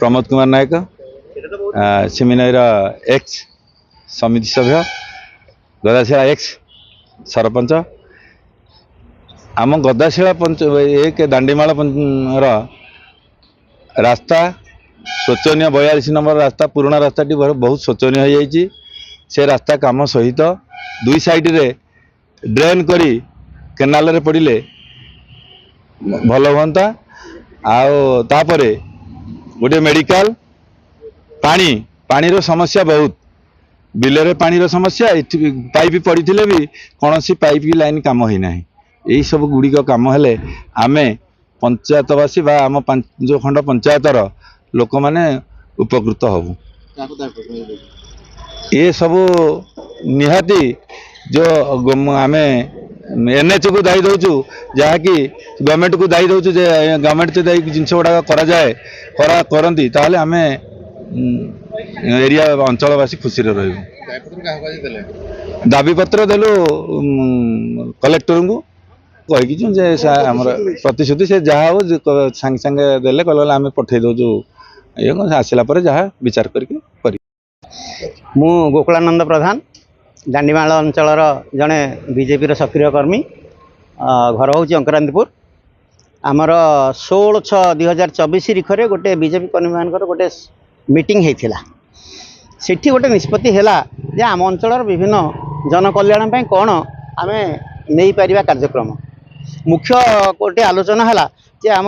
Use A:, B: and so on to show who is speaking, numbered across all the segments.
A: Pramod Kumar Nayak सिमिनईर x समिति सभ्य गदाशिला x sarpanch आम गदाशिला एक दांडीमाल रास्ता शोचनीय 42 नंबर रास्ता पुराना रास्ता बहुत शोचनीय हो से रास्ता काम सहित दुई साइड रे ड्रेन करी केनाल रे पड़े भल हाँ आउे गोटे मेडिकल पानी पानी रो समस्या बहुत बिलरे पानी रो समस्या पाइप पड़ी भी कौन सी पाइप लाइन काम होना यही सब गुड़िक कम हेले आमे पंचायतवासी बा आम जो खंड पंचायतर लोक मैंने उपकृत हबु ये सब निहाती जो आम एनएच को दायी दौचु जहाँकि गवर्नमेंट को दायी दौचु गवर्नमेंट से जिन गुड़ा करती ताहले आम एरिया अंचलवासी खुशी रही दाबी पत्र देलु कलेक्टर को कहीकि आमर प्रतिश्रुति से जहाँ हो सांगे सांगे देले कहले आम पठे दौचु ये आसला जहाँ विचार करके
B: मु गोकुलानंद प्रधान दांडीमाल अंचल जड़े बीजेपी सक्रिय कर्मी घर हूँ अंकरांतीपुर आमर 16/6/2024 तारीख गोटे बीजेपी कर्मी मान गोटे मीटिंग होता से गोटे निष्पत्ति है जे आम अंचल विभिन्न जनकल्याण कौन आम नहीं पारिबा कार्यक्रम मुख्य गोटे आलोचना है जे आम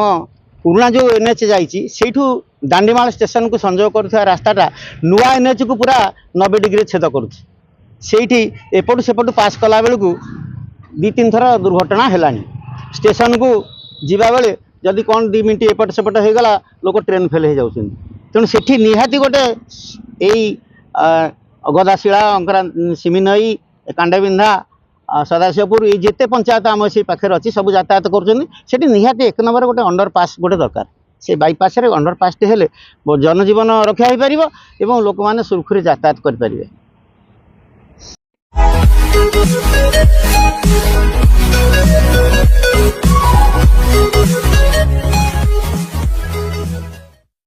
B: पुराना जो एनएच जाइए से दांडीमाल स्टेशन को संजोग कर रास्ताटा नुआ एनएच को पूरा 90 डिग्री छेद करुँची एपटू सेपटू पास कला बेलू 2-3 थर दुर्घटना है स्टेशन को जीवा बेले जदि कौन 2 मिनट एपट सेपट हो गला लोक ट्रेन फेल हो जाऊँ तेणु से निहाती गोटे यही गदाशिला सिमिनई कांडेबिंधा सदाशिवपुर ये जिते पंचायत आम से पाखे अच्छी सब यातायात कर निहाती 1 नंबर गोटे अंडरपास गोटे दरकार से बाईपास अंडरपास हेले जनजीवन रक्षा हो पार और लोक मैंने सुरखुरी यातायात करें।